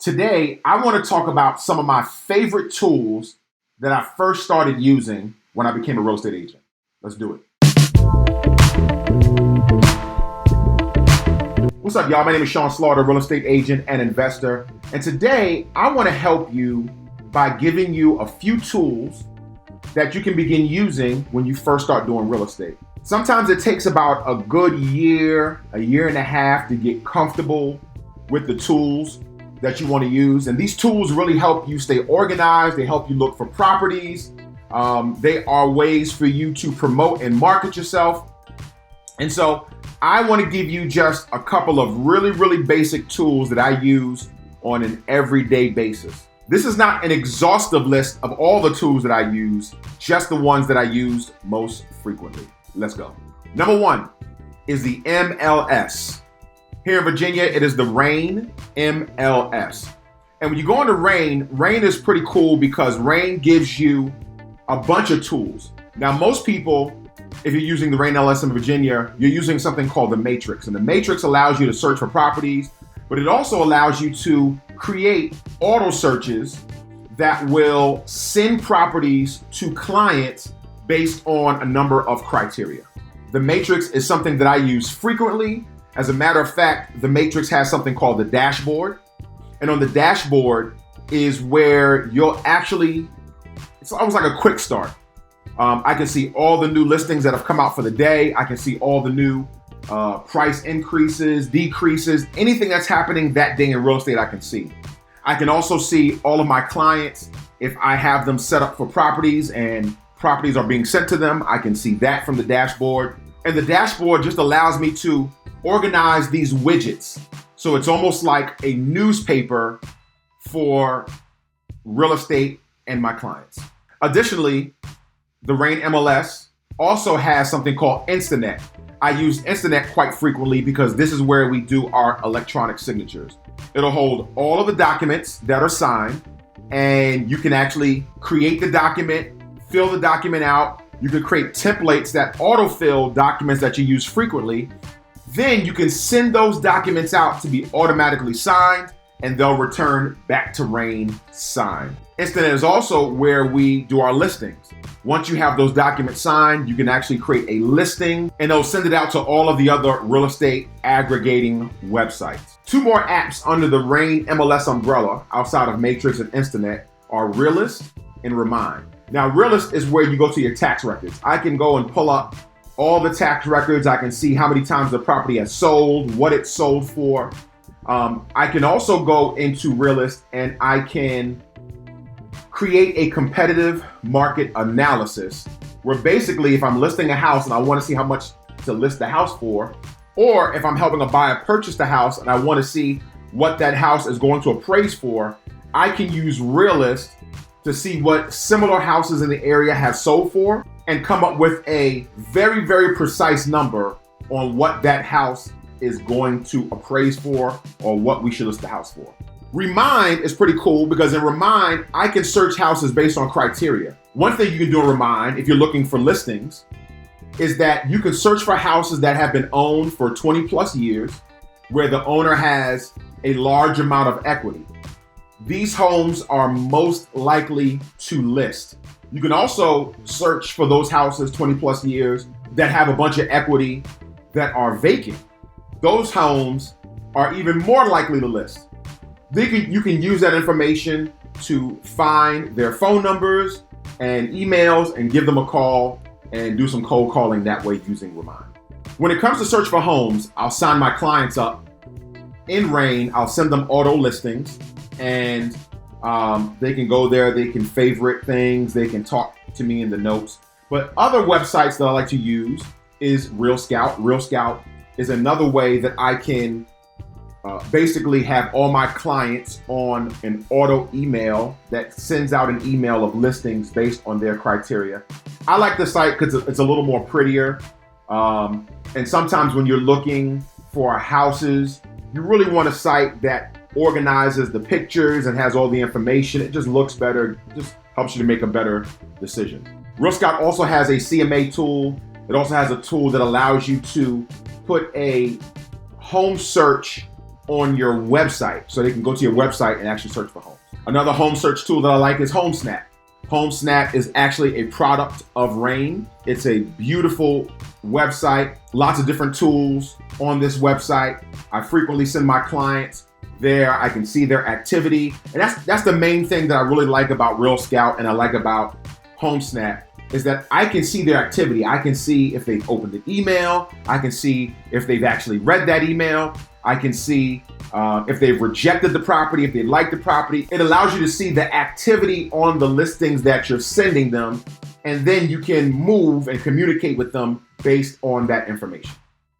Today, I want to talk about some of my favorite tools that I first started using when I became a real estate agent. Let's do it. What's up, y'all? My name is Sean Slaughter, real estate agent and investor. And today, I want to help you by giving you a few tools that you can begin using when you first start doing real estate. Sometimes it takes about a good year, a year and a half to get comfortable with the tools that you want to use. And these tools really help you stay organized. They help you look for properties. They are ways for you to promote and market yourself. And so I want to give you just a couple of really basic tools that I use on an everyday basis. This is not an exhaustive list of all the tools that I use, just the ones that I use most frequently. Let's go. Number one is the MLS. Here in Virginia, it is the Rein MLS. And when you go into Rein is pretty cool because Rein gives you a bunch of tools. Now, most people, if you're using the Rein MLS in Virginia, you're using something called the Matrix. And the Matrix allows you to search for properties, but it also allows you to create auto searches that will send properties to clients based on a number of criteria. The Matrix is something that I use frequently. As a matter of fact, the Matrix has something called the dashboard. And on the dashboard is where you'll actually, it's almost like a quick start. I can see all the new listings that have come out for the day. I can see all the new price increases, decreases, anything that's happening that day in real estate I can see. I can also see all of my clients. If I have them set up for properties and properties are being sent to them, I can see that from the dashboard. And the dashboard just allows me to organize these widgets. So it's almost like a newspaper for real estate and my clients. Additionally, the Rein MLS also has something called Instanet. I use Instanet quite frequently because this is where we do our electronic signatures. It'll hold all of the documents that are signed, and you can actually create the document, fill the document out. You can create templates that autofill documents that you use frequently. Then you can send those documents out to be automatically signed, and they'll return back to Rein signed. Instanet is also where we do our listings. Once you have those documents signed, you can actually create a listing, and they'll send it out to all of the other real estate aggregating websites. Two more apps under the Rein MLS umbrella outside of Matrix and Instanet are Realist and Remine. Now, Realist is where you go to your tax records. I can go and pull up all the tax records. I can see how many times the property has sold, what it's sold for. I can also go into Realist and I can create a competitive market analysis where basically if I'm listing a house and I want to see how much to list the house for, or if I'm helping a buyer purchase the house and I want to see what that house is going to appraise for, I can use Realist to see what similar houses in the area have sold for and come up with a very precise number on what that house is going to appraise for or what we should list the house for. Remine is pretty cool because in Remine, I can search houses based on criteria. One thing you can do in Remine, if you're looking for listings, is that you can search for houses that have been owned for 20 plus years, where the owner has a large amount of equity. These homes are most likely to list. You can also search for those houses 20 plus years that have a bunch of equity that are vacant. Those homes are even more likely to list. You can use that information to find their phone numbers and emails and give them a call and do some cold calling that way using Remine. When it comes to search for homes, I'll sign my clients up in Rein. I'll send them auto listings and they can go there, they can favorite things, they can talk to me in the notes. But other websites that I like to use is Realscout. Realscout is another way that I can basically have all my clients on an auto email that sends out an email of listings based on their criteria. I like the site because it's a little more prettier. And sometimes when you're looking for houses, you really want a site that organizes the pictures and has all the information. It just looks better, it just helps you to make a better decision. Realscout also has a CMA tool. It also has a tool that allows you to put a home search on your website, so they can go to your website and actually search for homes. Another home search tool that I like is Homesnap. Homesnap is actually a product of Rein. It's a beautiful website, lots of different tools on this website. I frequently send my clients there. I can see their activity. And that's the main thing that I really like about Realscout and I like about Homesnap, is that I can see their activity. I can see if they've opened an email. I can see if they've actually read that email. I can see if they've rejected the property, if they like the property. It allows you to see the activity on the listings that you're sending them, and then you can move and communicate with them based on that information.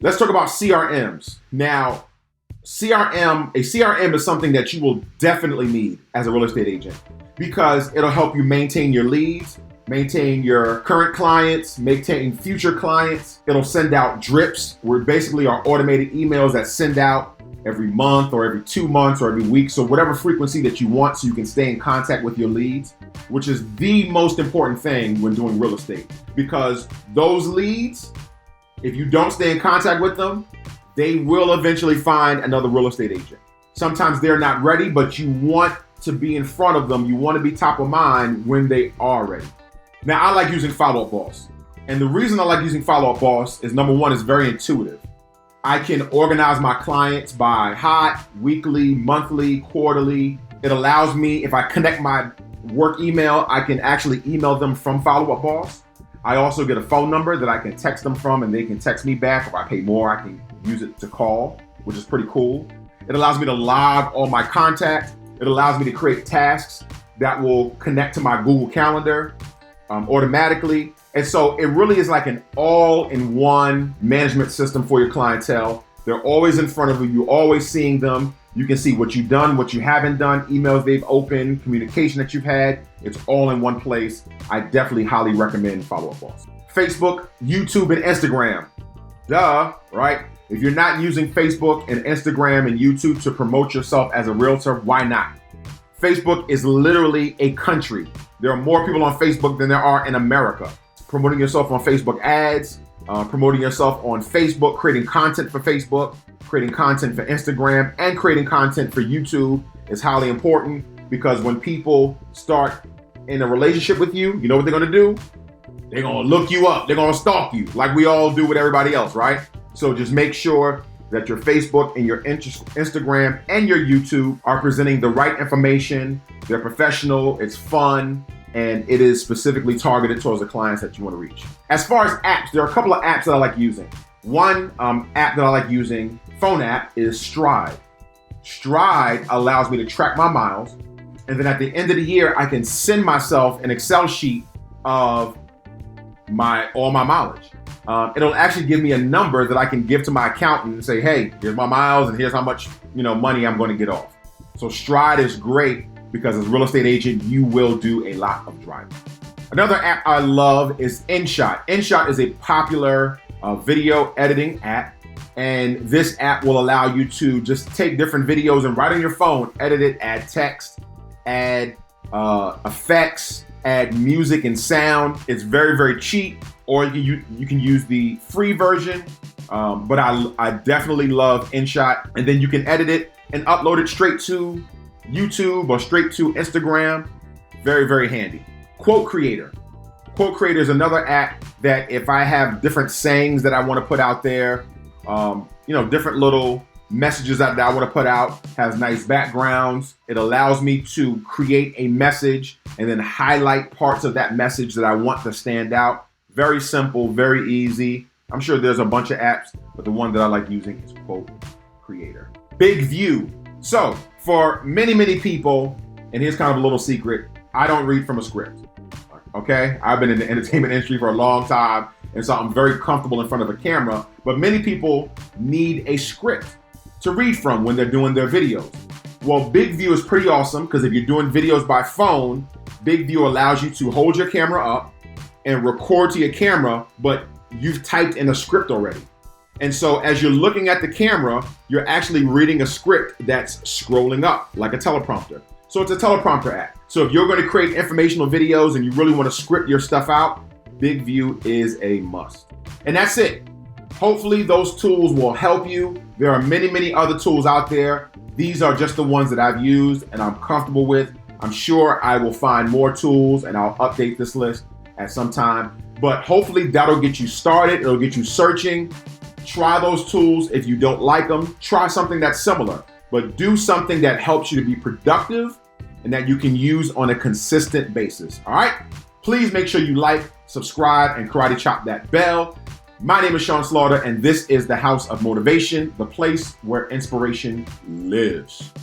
Let's talk about CRMs. Now, a CRM is something that you will definitely need as a real estate agent because it'll help you maintain your leads, maintain your current clients, maintain future clients. It'll send out drips, where basically are automated emails that send out every month or every 2 months or every week. So whatever frequency that you want, so you can stay in contact with your leads, which is the most important thing when doing real estate, because those leads, if you don't stay in contact with them, they will eventually find another real estate agent. Sometimes they're not ready, but you want to be in front of them. You want to be top of mind when they are ready. Now, I like using Followup Boss. And the reason I like using Followup Boss is, number one, it's very intuitive. I can organize my clients by hot, weekly, monthly, quarterly. It allows me, if I connect my work email, I can actually email them from Followup Boss. I also get a phone number that I can text them from, and they can text me back. If I pay more, I can use it to call, which is pretty cool. It allows me to log all my contacts. It allows me to create tasks that will connect to my Google Calendar automatically. And so it really is like an all-in-one management system for your clientele. They're always in front of you. You're always seeing them. You can see what you've done, what you haven't done, emails they've opened, communication that you've had. It's all in one place. I definitely highly recommend Followup Boss. Facebook, YouTube, and Instagram. Duh, right? If you're not using Facebook and Instagram and YouTube to promote yourself as a realtor, why not? Facebook is literally a country. There are more people on Facebook than there are in America. Promoting yourself on Facebook ads, promoting yourself on Facebook, creating content for Facebook, creating content for Instagram, and creating content for YouTube is highly important, because when people start in a relationship with you, you know what they're gonna do? They're gonna look you up. They're gonna stalk you like we all do with everybody else, right? So just make sure that your Facebook and your Instagram and your YouTube are presenting the right information. They're professional, it's fun, and it is specifically targeted towards the clients that you want to reach. As far as apps, there are a couple of apps that I like using. One app that I like using, phone app, is Stride. Stride allows me to track my miles, and then at the end of the year, I can send myself an Excel sheet of all my mileage. It'll actually give me a number that I can give to my accountant and say, hey, here's my miles and here's how much money I'm going to get off. So Stride is great because as a real estate agent, you will do a lot of driving. Another app I love is InShot. InShot is a popular video editing app, and this app will allow you to just take different videos and right on your phone, edit it, add text, add effects, add music and sound. It's very, very cheap, or you can use the free version, but I definitely love InShot. And then you can edit it and upload it straight to YouTube or straight to Instagram. Very, very handy. Quote Creator. Quote Creator is another app that if I have different sayings that I want to put out there, different little messages that I want to put out, has nice backgrounds. It allows me to create a message and then highlight parts of that message that I want to stand out. Very simple, very easy. I'm sure there's a bunch of apps, but the one that I like using is Quote Creator. BigVu. So for many, many people, and here's kind of a little secret, I don't read from a script. Okay? I've been in the entertainment industry for a long time, and so I'm very comfortable in front of a camera, but many people need a script to read from when they're doing their videos. Well, BigVu is pretty awesome because if you're doing videos by phone, BigVu allows you to hold your camera up and record to your camera, but you've typed in a script already. And so as you're looking at the camera, you're actually reading a script that's scrolling up like a teleprompter. So it's a teleprompter app. So if you're going to create informational videos and you really want to script your stuff out, BigVu is a must. And that's it. Hopefully those tools will help you. There are many, many other tools out there. These are just the ones that I've used and I'm comfortable with. I'm sure I will find more tools and I'll update this list at some time. But hopefully that'll get you started. It'll get you searching. Try those tools. If you don't like them, try something that's similar. But do something that helps you to be productive and that you can use on a consistent basis. All right? Please make sure you like, subscribe, and karate chop that bell. My name is Sean Slaughter, and this is the House of Motivation, the place where inspiration lives.